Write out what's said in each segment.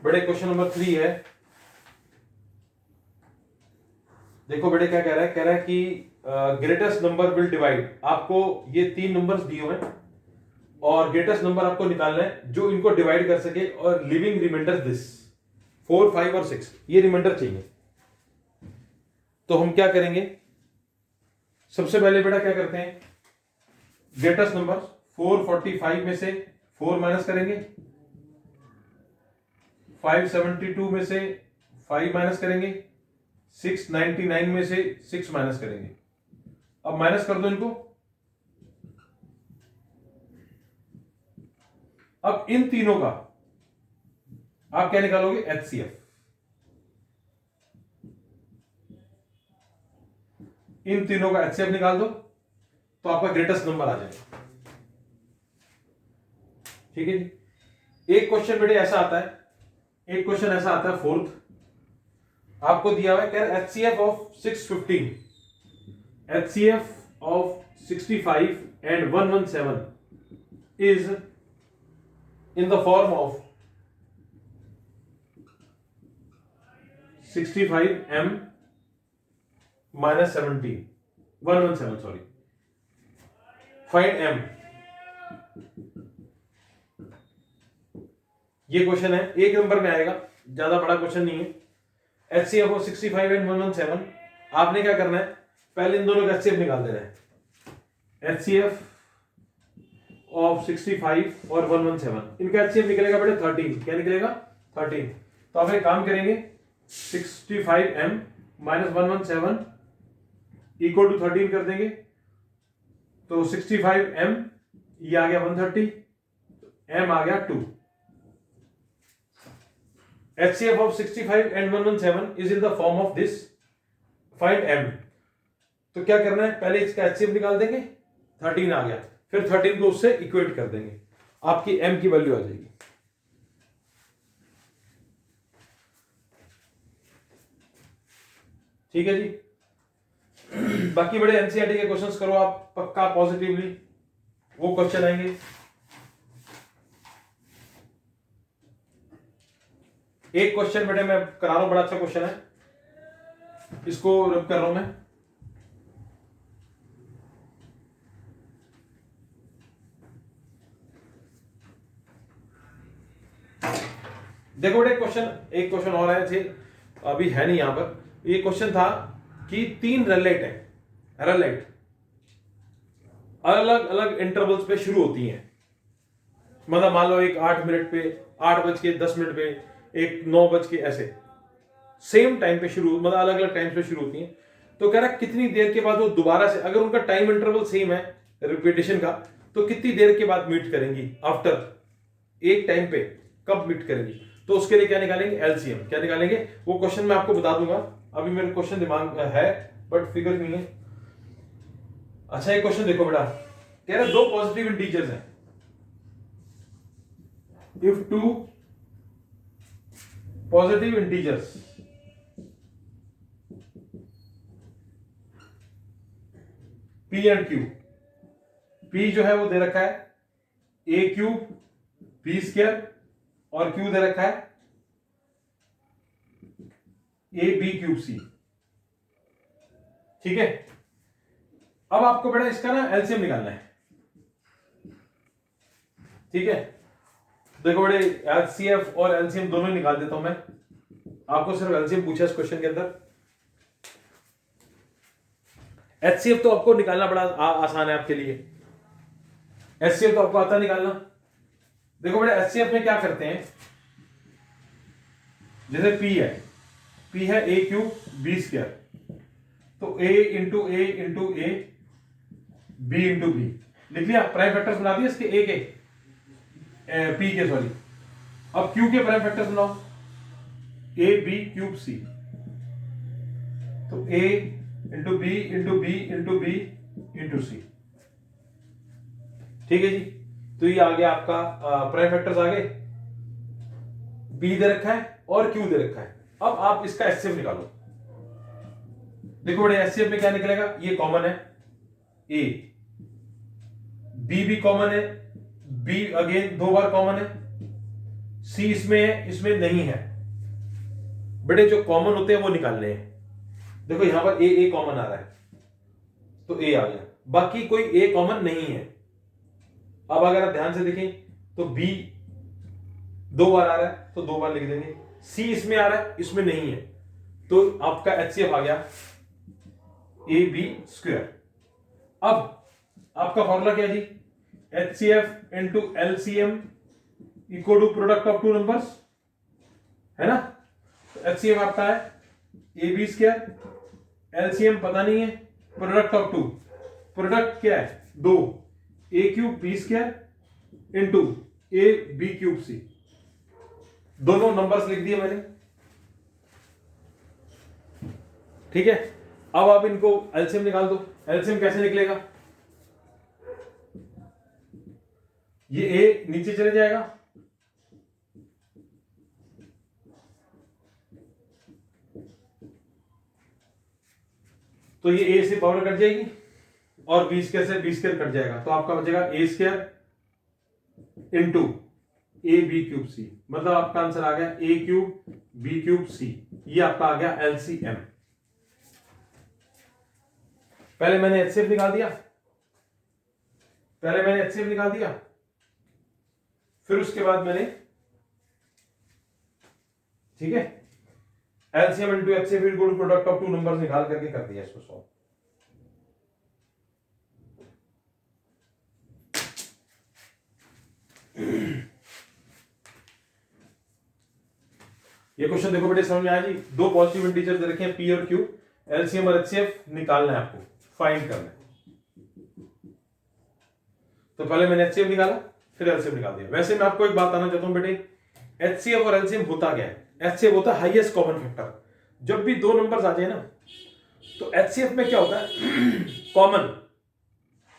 बड़े question number 3 है। देखो बेटे क्या कह रहा है, कह रहा है कि ग्रेटेस्ट नंबर विल डिवाइड। आपको ये 3 नंबर्स दिए हुए हैं और ग्रेटेस्ट नंबर आपको निकालना है जो इनको डिवाइड कर सके, और लिविंग रिमाइंडर दिस 4, 5 और 6 ये रिमाइंडर चाहिए। तो हम क्या करेंगे, सबसे पहले बेटा क्या करते हैं, ग्रेटेस्ट नंबर 445 में से 4 माइनस करेंगे, 572 में से 5 माइनस करेंगे, 699 में से 6 माइनस करेंगे। अब माइनस कर दो इनको। अब इन तीनों का आप क्या निकालोगे, एचसीएफ। इन तीनों का एचसीएफ निकाल दो तो आपका ग्रेटेस्ट नंबर आ जाएगा। ठीक है जी। एक क्वेश्चन बेटे ऐसा आता है, एक क्वेश्चन ऐसा आता है फोर्थ, आपको दिया हुआ है, कह रहा HCF of 615, HCF of 65 and 117 is in the form of 65m minus 17, 117 sorry, find m। ये क्वेश्चन है, एक नंबर में आएगा, ज्यादा बड़ा क्वेश्चन नहीं है। HCF of 65 and 117, आपने क्या करना है, पहले इन दोनों का HCF निकाल देना है। HCF ऑफ 65 और 117, इनका HCF निकलेगा बेटे 13। क्या निकलेगा, 13। तो आप एक काम करेंगे, 65m माइनस 117 इक्वल टू 13 कर देंगे, तो 65m ये आ गया 130, m आ गया 2। HCF of 65 and 117 is in the form of this, find m। तो क्या करना है, पहले इसका HCF निकाल देंगे, 13 आ गया, फिर 13 को उससे इक्वेट कर देंगे, आपकी m की वैल्यू आ जाएगी। ठीक है जी। बाकी बड़े एनसीईआरटी के क्वेश्चंस करो आप पक्का पॉजिटिवली, वो क्वेश्चन आएंगे। एक क्वेश्चन बेटे मैं करा रहा हूं, बड़ा अच्छा क्वेश्चन है, इसको रब कर रहा हूं मैं। देखो बेटे क्वेश्चन, एक क्वेश्चन और आए थे, अभी है नहीं यहां पर। ये क्वेश्चन था कि 3 रेलेट है, रेलेट अलग अलग इंटरवल्स पे शुरू होती हैं। मतलब मान लो एक 8 मिनट पे, 8:10 पे, एक 9 ऐसे सेम टाइम पे शुरू, मतलब अलग अलग टाइम पे शुरू होती हैं। तो कह रहा है कितनी देर के बाद वो दोबारा से, अगर उनका टाइम इंटरवल सेम है रिपीटेशन का, तो कितनी देर के बाद मीट करेंगी, आफ्टर एक टाइम पे कब मीट करेंगी। तो उसके लिए क्या निकालेंगे, एलसीएम। क्या निकालेंगे वो क्वेश्चन मैं आपको बता दूंगा, अभी मेरे क्वेश्चन दिमाग में है बट फिगर नहीं है। अच्छा एक क्वेश्चन देखो बेटा, कह रहा है 2 पॉजिटिव इंटीजर्स हैं, if 2 positive integers p and q, p जो है वो दे रखा है a क्यूब b स्क्वायर और q दे रखा है a b क्यूब c। ठीक है, अब आपको बेटा इसका ना एलसीएम निकालना है। ठीक है, देखो बड़े एचसीएफ और एलसीएम दोनों ही निकाल देता हूं मैं, आपको सिर्फ एलसीएम पूछा इस क्वेश्चन के अंदर। एचसीएफ तो आपको निकालना बड़ा आसान है आपके लिए, एचसीएफ तो आपको आता निकालना। देखो बड़े एचसीएफ में क्या करते हैं, जैसे पी है ए क्यूब बी स्क्वायर, तो A into A B into B लिख लिया, प्राइम फैक्टर्स बना दिए इसके ए के, पी के सॉरी। अब क्यू के प्राइम फैक्टर्स बनाओ, ए बी क्यूब सी, तो A into B into B into B into C. ठीक है जी, तो ये आ गया आपका प्राइम फैक्टर्स आ गए, बी दे रखा है और क्यू दे रखा है। अब आप इसका एचसीएफ निकालो। देखो बड़े एचसीएफ में क्या निकलेगा, ये कॉमन है, ए बी भी कॉमन है, बी अगेन 2 बार कॉमन है, सी इसमें है, इसमें नहीं है। बेटे जो कॉमन होते हैं वो निकालने हैं। देखो यहां पर ए कॉमन आ रहा है तो ए आ गया, बाकी कोई ए कॉमन नहीं है। अब अगर आप ध्यान से देखें तो बी 2 बार आ रहा है तो 2 बार लिख देंगे। सी इसमें आ रहा है, इसमें नहीं है, तो आपका HCF आ गया AB²। अब आपका फॉर्मूला क्या जी? HCF into LCM equal to product of two numbers, है ना। तो HCF आपका है AB², LCM पता नहीं है, प्रोडक्ट ऑफ टू, प्रोडक्ट क्या है 2, A³ B² into AB³ C। दोनों नंबर्स लिख दिए मैंने, ठीक है। अब आप इनको एलसीएम निकाल दो। एलसीएम कैसे निकलेगा? ये ए नीचे चले जाएगा, तो ये ए से पावर कट जाएगी और बी स्क्वायर से बी स्क्वायर कट जाएगा, तो आपका बचेगा A² इंटू AB³C। मतलब आपका आंसर आ गया A³ B³ C। ये आपका आ गया LCM। पहले मैंने HCF निकाल दिया, फिर उसके बाद मैंने, ठीक है, LCM into HCF equal to product of two numbers निकाल करके कर दिया इसको सॉल्व। ये क्वेश्चन देखो बेटे समझ में आया जी। दो पॉजिटिव इंटीजर दे रखे हैं P और Q, LCM और HCF निकालना है आपको, फाइंड करना है। तो पहले मैंने HCF निकाला, फिर LCM निकाल दिया। वैसे मैं आपको एक बात आना चाहता हूं बेटे, HCF और LCM होता क्या है? HCF होता है हाईएस्ट कॉमन फैक्टर। जब भी दो नंबर्स आ जाए ना, तो HCF में क्या होता है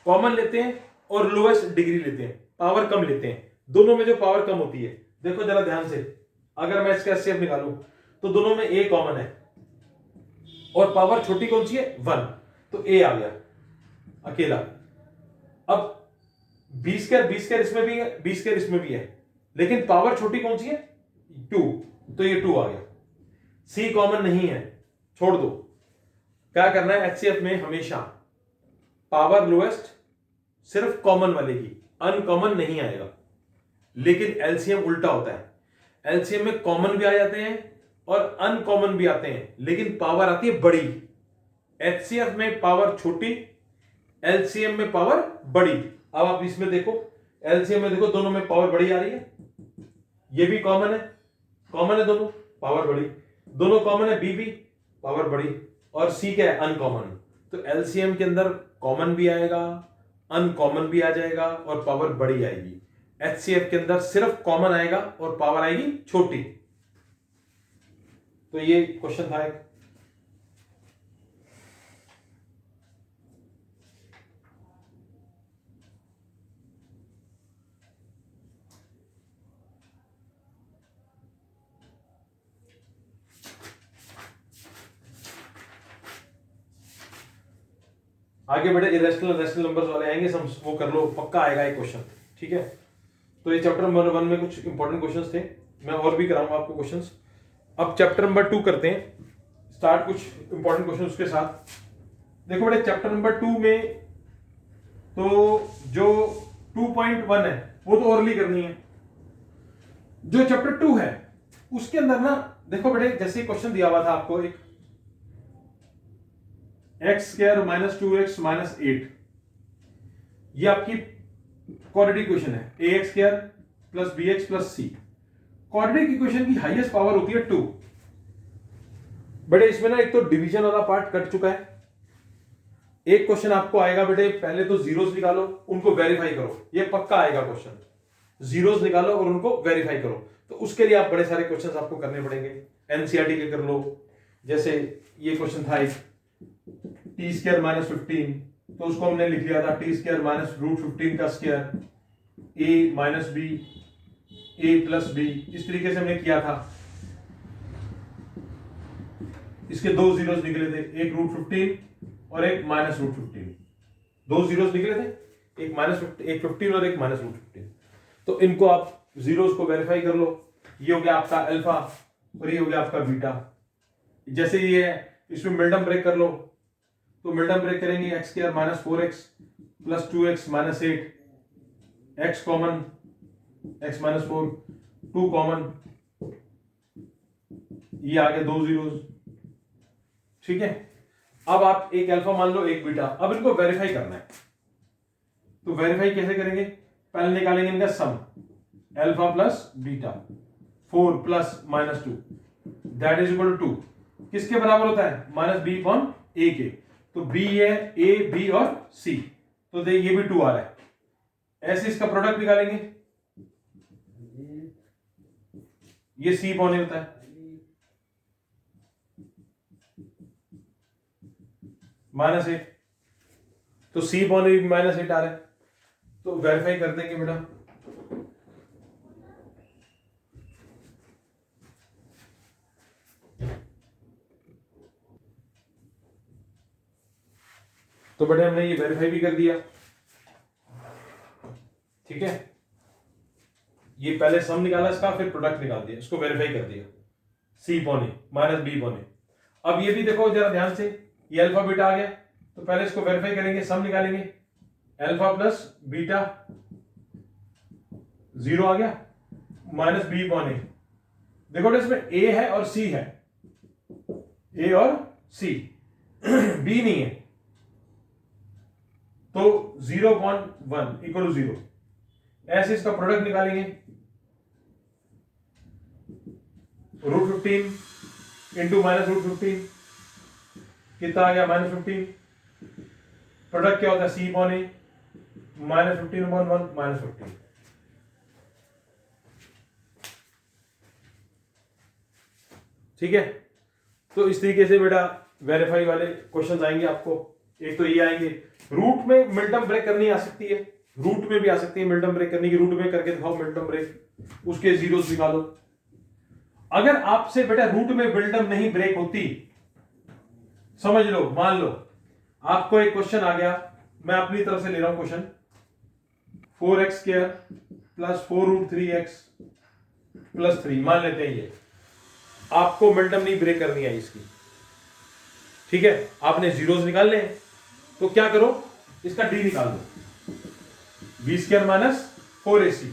कॉमन लेते हैं और लोएस्ट डिग्री लेते हैं, पावर कम लेते हैं। दोनों में जो पावर कम होती है, देखो जरा ध्यान से, अगर मैं इसका HCF निकालूं तो दोनों में A कॉमन है और पावर छोटी कौन सी है 1, तो A आ गया अकेला। अब B² इसमें भी है, B² इसमें भी है, लेकिन पावर छोटी कौन सी है 2, तो ये 2 आ गया। C कॉमन नहीं है, छोड़ दो। क्या करना है HCF में हमेशा पावर लोएस्ट सिर्फ कॉमन वाले की, अनकॉमन नहीं आएगा। लेकिन LCM उल्टा होता है, LCM में कॉमन भी आ जाते हैं और अनकॉमन भी आते हैं, लेकिन पावर आती है बड़ी। HCF में पावर छोटी, LCM में पावर बड़ी। अब आप इसमें देखो, LCM में देखो दोनों में पावर बड़ी आ रही है, ये भी कॉमन है दोनों, पावर बड़ी, दोनों कॉमन है, B भी पावर बड़ी, और C क्या है अनकॉमन। तो LCM के अंदर कॉमन भी आएगा, अनकॉमन भी आ जाएगा और पावर बड़ी आएगी। HCF के अंदर सिर्फ कॉमन आएगा और पावर आएगी छोटी। तो ये क्वेश्चन था एक। आगे बढ़े, इरेशनल रैशनल नंबर्स वाले आएंगे, सब वो कर लो, पक्का आएगा एक क्वेश्चन, ठीक है। तो ये चैप्टर नंबर 1 में कुछ इंपॉर्टेंट क्वेश्चंस थे, मैं और भी कराऊंगा आपको क्वेश्चंस। अब चैप्टर नंबर 2 करते हैं स्टार्ट, कुछ इंपॉर्टेंट क्वेश्चन उसके साथ। देखो बेटे चैप्टर नंबर 2 में तो जो 2.1 है वो तो ओरली करनी है। जो चैप्टर 2 है उसके अंदर ना, देखो बेटे जैसे क्वेश्चन दिया हुआ था आपको एक, x² - 2x - 8, ये आपकी क्वाड्रेटिक इक्वेशन है, ax² + bx + c। Quadratic equation की हाईएस्ट पावर होती है 2। बेटे इसमें ना एक तो डिवीजन वाला पार्ट कट चुका है। एक क्वेश्चन आपको आएगा बेटे, पहले तो जीरोस निकालो, उनको वेरीफाई करो, ये पक्का आएगा क्वेश्चन। जीरोस निकालो और उनको वेरीफाई करो, तो उसके लिए आप बड़े सारे क्वेश्चंस आपको करने पड़ेंगे, एनसीईआरटी के कर लो। जैसे ये क्वेश्चन था एक, t² - 15, तो उसको हमने लिख लिया था t² - √15 का square, a - b a + b, इस तरीके से हमने किया था। इसके दो जीरोस निकले थे, एक √15 और एक -√15, दो जीरोस निकले थे, एक -15 और एक -√15। तो इनको आप जीरोस को वेरीफाई कर लो, ये हो गया आपका अल्फा और ये हो गया आपका बीटा। जैसे ये है, इसमें मिडल ब्रेक कर लो, तो मिडल ब्रेक करेंगे x square minus 4x plus 2x minus 8, x common, x minus 4, 2 common, ये आ गया 2 जीरोस। ठीक है, अब आप एक अल्फा मान लो एक बीटा, अब इनको वेरीफाई करना है। तो वेरीफाई कैसे करेंगे, पहले निकालेंगे इनका sum, alpha plus beta, 4 plus minus 2 that is equal to 2, किसके बराबर होता है, माइनस बी अपॉन ए के। तो बी है ए बी और सी, तो देख ये भी 2 आ रहा है। ऐसे इसका प्रोडक्ट निकालेंगे, ये सी अपॉन ए होता है, माइनस 8, तो सी अपॉन ए माइनस 8 आ रहा है। तो वेरीफाई कर देंगे बेटा, तो बेटे हमने ये वेरीफाई भी कर दिया। ठीक है, ये पहले सम निकाला इसका, फिर प्रोडक्ट निकाल दिया, इसको वेरीफाई कर दिया, सी अपॉन ए माइनस बी अपॉन ए। अब ये भी देखो जरा ध्यान से, ये अल्फा बीटा आ गया, तो पहले इसको वेरीफाई करेंगे, सम निकालेंगे, अल्फा प्लस बीटा 0 आ गया माइनस बी अपॉन ए। देखो इसमें ए है और सी है, ए और सी, बी नहीं है, तो 0.1 इक्वल टू 0। ऐसे इसका प्रोडक्ट निकालेंगे, √15 इंटू माइनस √15 कितना आ गया, माइनस 15। प्रोडक्ट क्या होता है, सी अपॉन ए, माइनस 15 अपॉन 1 माइनस 15। ठीक है, तो इस तरीके से बेटा वेरीफाई वाले क्वेश्चंस आएंगे आपको। एक तो ये आएंगे, रूट में मिडल ब्रेक करनी आ सकती है, रूट में भी आ सकती है मिडल ब्रेक करने की, रूट में करके दिखाओ मिडल ब्रेक, उसके जीरोस निकालो। अगर आपसे बेटा रूट में मिडल नहीं ब्रेक होती, समझ लो, मान लो आपको एक क्वेश्चन आ गया, मैं अपनी तरफ से ले रहा हूं question, 4x square plus 4√3x plus 3, मान लेते हैं ये, आपको मिडल नहीं ब्रेक करनी है इसकी। ठीक है, आपने जीरोस निकाल ले, तो क्या करो, इसका डी निकाल दो, B square minus 4ac,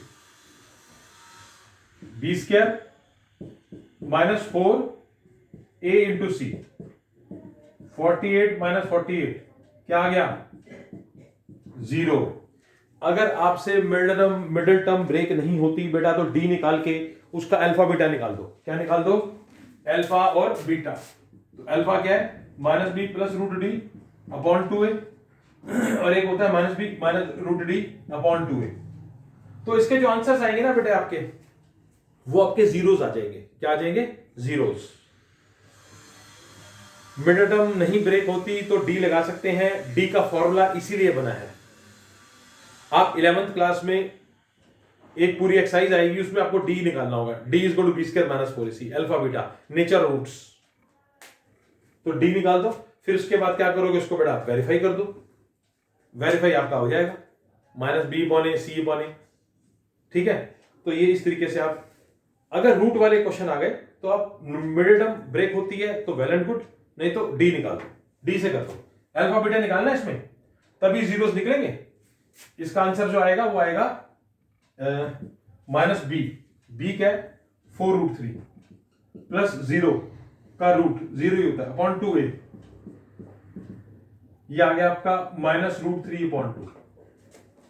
B square minus 4a into C, 48 minus 48 क्या आ गया, 0। अगर आपसे मिडिल टर्म ब्रेक नहीं होती बेटा, तो डी निकाल के उसका अल्फा बीटा निकाल दो। क्या निकाल दो, अल्फा और बीटा। तो अल्फा क्या है, minus B plus √d upon 2a, और एक होता है minus B minus √d upon 2a। तो इसके जो आंसर्स आएंगे ना बेटे आपके, वो आपके जीरोस आ जाएंगे। क्या आ जाएंगे, जीरोस। मिड टर्म नहीं ब्रेक होती तो डी लगा सकते हैं, डी का फॉर्मूला इसीलिए बना है। आप 11th क्लास में एक पूरी एक्सरसाइज आएगी, उसमें आपको डी निकालना होगा, D is equal to B square minus 4ac, alpha beta nature roots. तो डी निकाल दो, फिर उसके बाद क्या करोगे, उसको बेटा वेरीफाई कर दो, वेरीफाई आपका हो जाएगा, माइनस बी अपॉन ए सी अपॉन ए। ठीक है, तो ये इस तरीके से आप, अगर रूट वाले क्वेश्चन आ गए तो आप मिडिल टर्म ब्रेक होती है तो वेल एंड गुड, नहीं तो डी निकाल दो, डी से कर दो। अल्फा बीटा निकालना है इसमें, तभी जीरोस निकलेंगे। इसका आंसर जो आएगा वो आएगा माइनस बी, बी क्या है 4√3 प्लस 0 का रूट 0 ही होता है अपॉन 2a, ये आ गया आपका माइनस √3 अपॉन 2।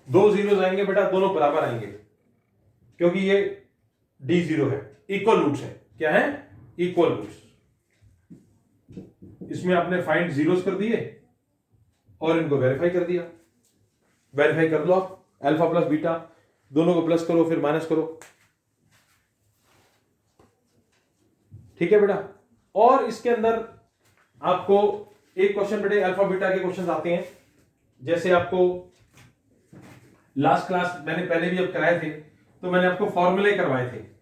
दो जीरोस आएंगे बेटा, दोनों बराबर आएंगे, क्योंकि ये d0 है, इक्वल रूट्स है। क्या है, इक्वल रूट्स। इसमें आपने फाइंड जीरोस कर दिए और इनको वेरीफाई कर दिया। वेरीफाई कर लो आप, अल्फा प्लस बीटा दोनों को प्लस करो फिर माइनस करो। ठीक है बेटा, और इसके अंदर आपको एक क्वेश्चन बेटे अल्फा बीटा के क्वेश्चन आते हैं, जैसे आपको लास्ट क्लास मैंने पहले भी अब कराए थे, तो मैंने आपको फॉर्मूले करवाए थे।